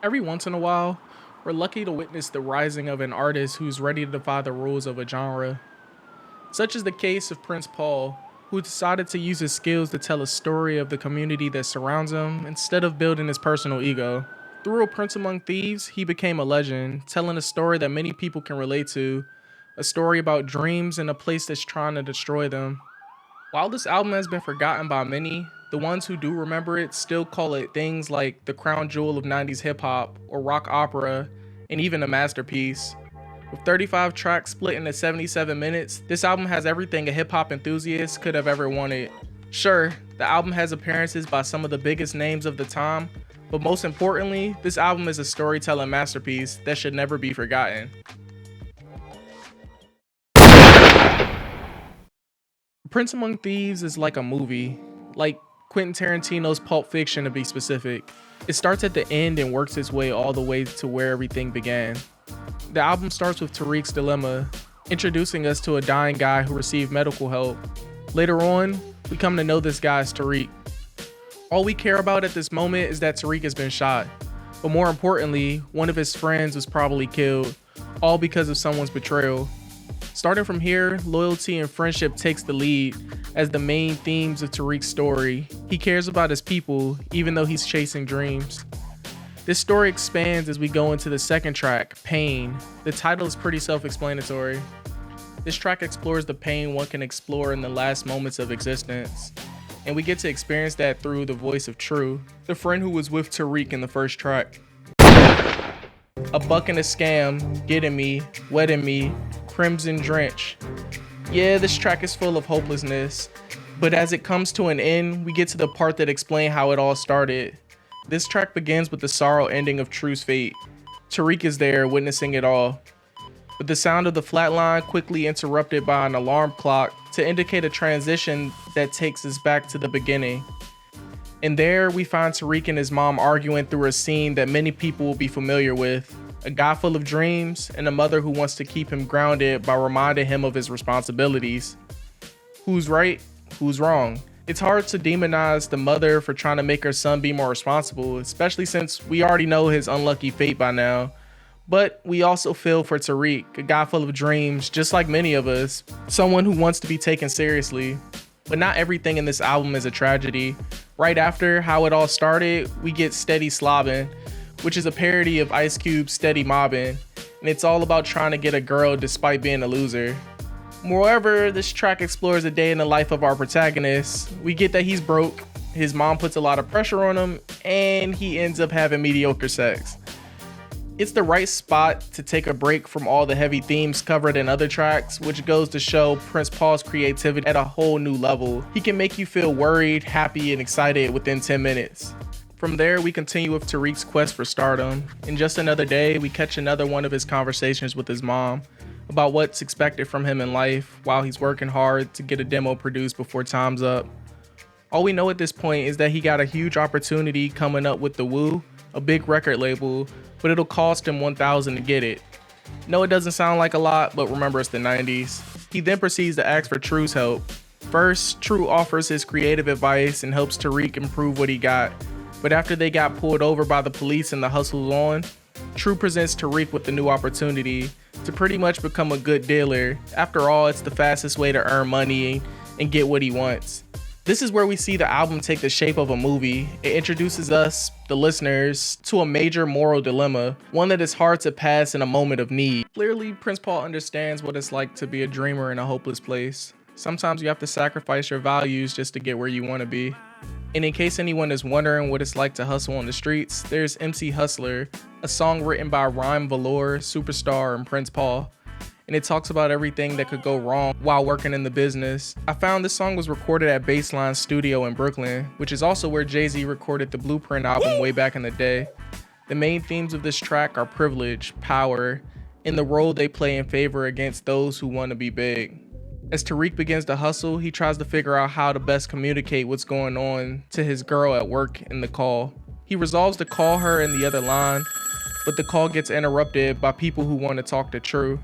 Every once in a while, we're lucky to witness the rising of an artist who's ready to defy the rules of a genre. Such is the case of Prince Paul, who decided to use his skills to tell a story of the community that surrounds him instead of building his personal ego. Through A Prince Among Thieves, he became a legend, telling a story that many people can relate to, a story about dreams and a place that's trying to destroy them. While this album has been forgotten by many, the ones who do remember it still call it things like the crown jewel of 90s hip hop or rock opera, and even a masterpiece. With 35 tracks split into 77 minutes, this album has everything a hip hop enthusiast could have ever wanted. Sure, the album has appearances by some of the biggest names of the time, but most importantly, this album is a storytelling masterpiece that should never be forgotten. Prince Among Thieves is like a movie, like Quentin Tarantino's Pulp Fiction to be specific. It starts at the end and works its way all the way to where everything began. The album starts with Tariq's dilemma, introducing us to a dying guy who received medical help. Later on, we come to know this guy as Tariq. All we care about at this moment is that Tariq has been shot, but more importantly, one of his friends was probably killed, all because of someone's betrayal. Starting from here, loyalty and friendship takes the lead as the main themes of Tariq's story. He cares about his people, even though he's chasing dreams. This story expands as we go into the second track, Pain. The title is pretty self-explanatory. This track explores the pain one can explore in the last moments of existence, and we get to experience that through the voice of True, the friend who was with Tariq in the first track. A buck and a scam, getting me, wetting me, crimson drench. Yeah, this track is full of hopelessness, but as it comes to an end, we get to the part that explains how it all started. This track begins with the sorrow ending of True's fate. Tariq is there witnessing it all, with the sound of the flatline quickly interrupted by an alarm clock to indicate a transition that takes us back to the beginning. And there we find Tariq and his mom arguing through a scene that many people will be familiar with. A guy full of dreams and a mother who wants to keep him grounded by reminding him of his responsibilities. Who's right? Who's wrong? It's hard to demonize the mother for trying to make her son be more responsible, especially since we already know his unlucky fate by now. But we also feel for Tariq, a guy full of dreams, just like many of us, someone who wants to be taken seriously. But not everything in this album is a tragedy. Right after How It All Started, we get Steady Slobbin, which is a parody of Ice Cube's Steady Mobbin', and it's all about trying to get a girl despite being a loser. Moreover, this track explores a day in the life of our protagonist. We get that he's broke, his mom puts a lot of pressure on him, and he ends up having mediocre sex. It's the right spot to take a break from all the heavy themes covered in other tracks, which goes to show Prince Paul's creativity at a whole new level. He can make you feel worried, happy, and excited within 10 minutes. From there, we continue with Tariq's quest for stardom. In just another day, we catch another one of his conversations with his mom about what's expected from him in life while he's working hard to get a demo produced before time's up. All we know at this point is that he got a huge opportunity coming up with The Woo, a big record label, but it'll cost him $1,000 to get it. No, it doesn't sound like a lot, but remember it's the 90s. He then proceeds to ask for True's help. First, True offers his creative advice and helps Tariq improve what he got. But after they got pulled over by the police and the hustle's on, True presents Tariq with the new opportunity to pretty much become a good dealer. After all, it's the fastest way to earn money and get what he wants. This is where we see the album take the shape of a movie. It introduces us, the listeners, to a major moral dilemma, one that is hard to pass in a moment of need. Clearly, Prince Paul understands what it's like to be a dreamer in a hopeless place. Sometimes you have to sacrifice your values just to get where you want to be. And in case anyone is wondering what it's like to hustle on the streets, there's MC Hustler, a song written by Rhyme Velour, Superstar, and Prince Paul. And it talks about everything that could go wrong while working in the business. I found this song was recorded at Baseline Studio in Brooklyn, which is also where Jay-Z recorded the Blueprint album way back in the day. The main themes of this track are privilege, power, and the role they play in favor against those who want to be big. As Tariq begins to hustle, he tries to figure out how to best communicate what's going on to his girl at work in the call. He resolves to call her in the other line, but the call gets interrupted by people who want to talk to True.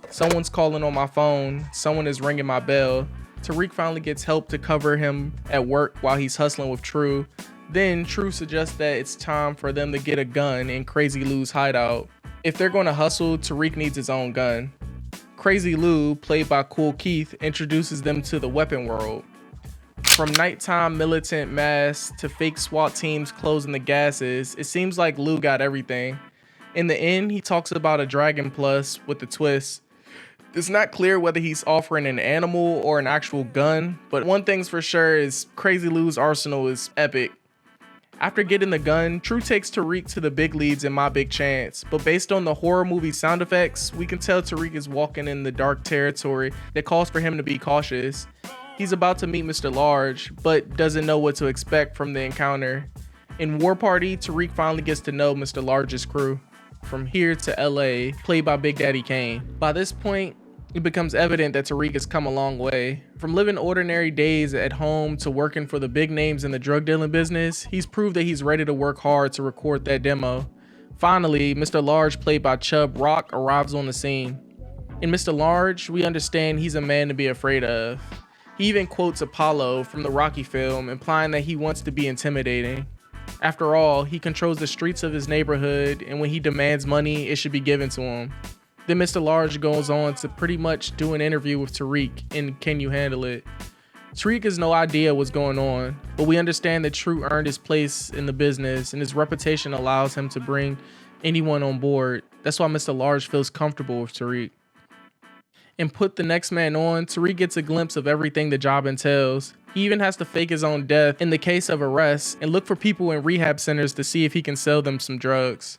Someone's calling on my phone, someone is ringing my bell. Tariq finally gets help to cover him at work while he's hustling with True, Then True suggests that it's time for them to get a gun in Crazy Lou's hideout. If they're going to hustle, Tariq needs his own gun. Crazy Lou, played by Cool Keith, introduces them to the weapon world. From nighttime militant masks to fake SWAT teams closing the gases, it seems like Lou got everything. In the end, he talks about a Dragon Plus with a twist. It's not clear whether he's offering an animal or an actual gun, but one thing's for sure is Crazy Lou's arsenal is epic. After getting the gun, True takes Tariq to the big leads in My Big Chance, but based on the horror movie sound effects, we can tell Tariq is walking in the dark territory that calls for him to be cautious. He's about to meet Mr. Large, but doesn't know what to expect from the encounter. In War Party, Tariq finally gets to know Mr. Large's crew. From Here to LA, played by Big Daddy Kane. By this point, it becomes evident that Tariq has come a long way. From living ordinary days at home to working for the big names in the drug dealing business, he's proved that he's ready to work hard to record that demo. Finally, Mr. Large, played by Chubb Rock, arrives on the scene. In Mr. Large, we understand he's a man to be afraid of. He even quotes Apollo from the Rocky film, implying that he wants to be intimidating. After all, he controls the streets of his neighborhood, and when he demands money, it should be given to him. Then Mr. Large goes on to pretty much do an interview with Tariq in Can You Handle It? Tariq has no idea what's going on, but we understand that True earned his place in the business and his reputation allows him to bring anyone on board. That's why Mr. Large feels comfortable with Tariq. And put the next man on, Tariq gets a glimpse of everything the job entails. He even has to fake his own death in the case of arrests and look for people in rehab centers to see if he can sell them some drugs.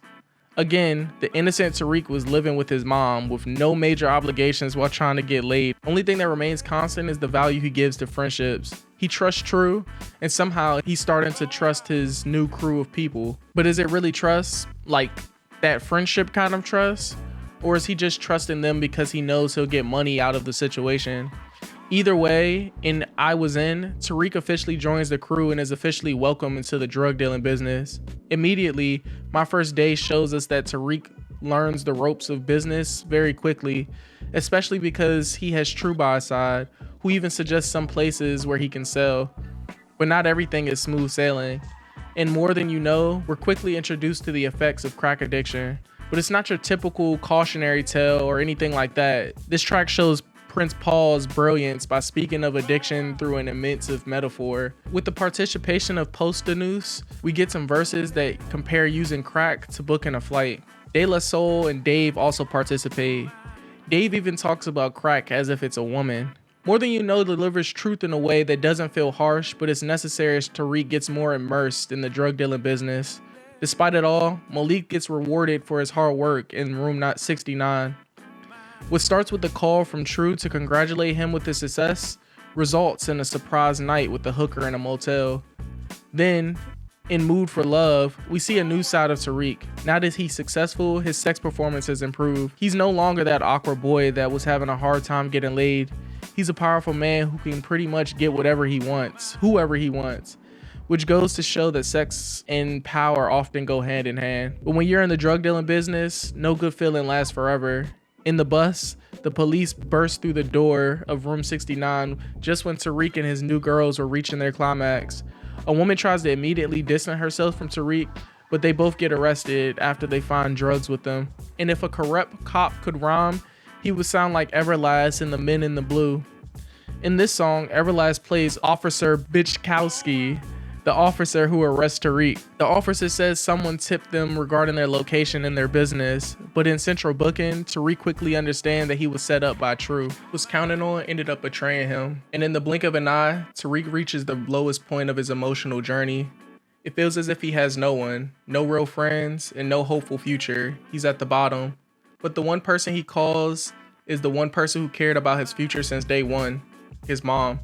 Again, the innocent Tariq was living with his mom with no major obligations while trying to get laid. Only thing that remains constant is the value he gives to friendships. He trusts True, and somehow he's starting to trust his new crew of people. But is it really trust? Like that friendship kind of trust? Or is he just trusting them because he knows he'll get money out of the situation? Either way, in I Was In, Tariq officially joins the crew and is officially welcomed into the drug dealing business. Immediately, My First Day shows us that Tariq learns the ropes of business very quickly, especially because he has True by his side, who even suggests some places where he can sell. But not everything is smooth sailing. In More Than You Know, we're quickly introduced to the effects of crack addiction. But it's not your typical cautionary tale or anything like that. This track shows Prince Paul's brilliance by speaking of addiction through an immense metaphor. With the participation of Post Danus, we get some verses that compare using crack to booking a flight. De La Soul and Dave also participate. Dave even talks about crack as if it's a woman. More Than You Know delivers truth in a way that doesn't feel harsh, but it's necessary as Tariq gets more immersed in the drug dealing business. Despite it all, Malik gets rewarded for his hard work in Room 69. What starts with a call from True to congratulate him with his success results in a surprise night with the hooker in a motel. Then, in Mood for Love, we see a new side of Tariq. Now that he's successful, his sex performance has improved. He's no longer that awkward boy that was having a hard time getting laid. He's a powerful man who can pretty much get whatever he wants, whoever he wants. Which goes to show that sex and power often go hand in hand. But when you're in the drug dealing business, no good feeling lasts forever. In the bus, the police burst through the door of room 69 just when Tariq and his new girls were reaching their climax. A woman tries to immediately distance herself from Tariq, but they both get arrested after they find drugs with them. And if a corrupt cop could rhyme, he would sound like Everlast in The Men in the Blue. In this song, Everlast plays Officer Bichkowski, the officer who arrests Tariq. The officer says someone tipped them regarding their location and their business, but in central booking, Tariq quickly understands that he was set up by True. Was counting on ended up betraying him, and in the blink of an eye, Tariq reaches the lowest point of his emotional journey. It feels as if he has no one, no real friends, and no hopeful future. He's at the bottom, but the one person he calls is the one person who cared about his future since day one, his mom.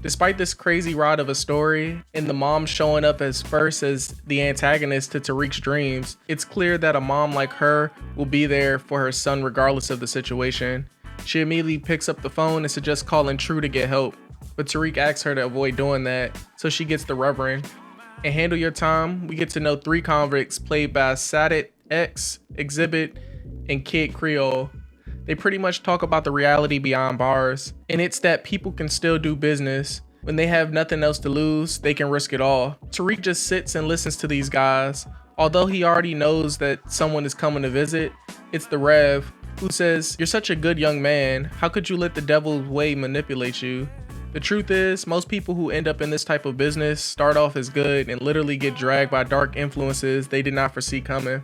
Despite this crazy ride of a story, and the mom showing up as first as the antagonist to Tariq's dreams, it's clear that a mom like her will be there for her son regardless of the situation. She immediately picks up the phone and suggests calling True to get help, but Tariq asks her to avoid doing that, so she gets the Reverend. In Handle Your Time, we get to know 3 convicts played by Sadat X, Exhibit, and Kid Creole. They pretty much talk about the reality beyond bars, and it's that people can still do business, When they have nothing else to lose, they can risk it all. Tariq just sits and listens to these guys. Although he already knows that someone is coming to visit, it's the Rev, who says, "You're such a good young man. How could you let the devil's way manipulate you?" The truth is, most people who end up in this type of business start off as good and literally get dragged by dark influences they did not foresee coming.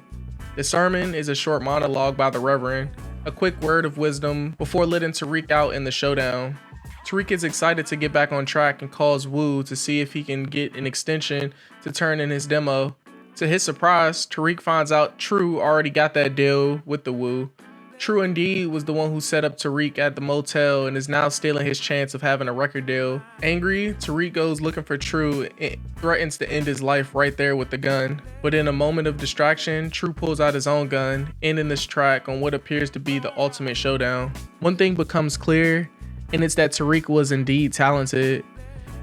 The sermon is a short monologue by the Reverend, a quick word of wisdom before letting Tariq out in the showdown. Tariq is excited to get back on track and calls Wu to see if he can get an extension to turn in his demo. To his surprise, Tariq finds out True already got that deal with the Wu. True indeed was the one who set up Tariq at the motel and is now stealing his chance of having a record deal. Angry, Tariq goes looking for True and threatens to end his life right there with the gun. But in a moment of distraction, True pulls out his own gun, ending this track on what appears to be the ultimate showdown. One thing becomes clear, and it's that Tariq was indeed talented.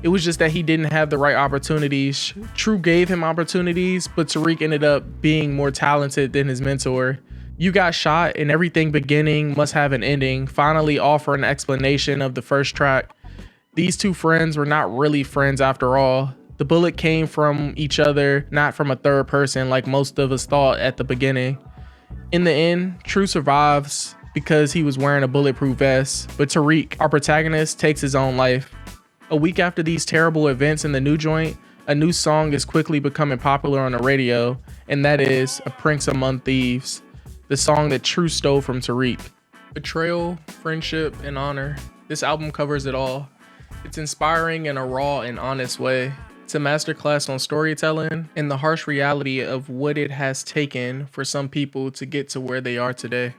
It was just that he didn't have the right opportunities. True gave him opportunities, but Tariq ended up being more talented than his mentor. You got shot and everything beginning must have an ending, finally offer an explanation of the first track. These two friends were not really friends after all. The bullet came from each other, not from a third person like most of us thought at the beginning. In the end, True survives because he was wearing a bulletproof vest, but Tariq, our protagonist, takes his own life. A week after these terrible events in the new joint, a new song is quickly becoming popular on the radio, and that is A Prince Among Thieves, the song that True stole from Tariq. Betrayal, friendship, and honor. This album covers it all. It's inspiring in a raw and honest way. It's a masterclass on storytelling and the harsh reality of what it has taken for some people to get to where they are today.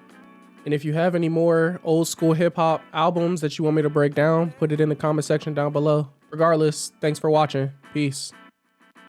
And if you have any more old school hip hop albums that you want me to break down, put it in the comment section down below. Regardless, thanks for watching. Peace.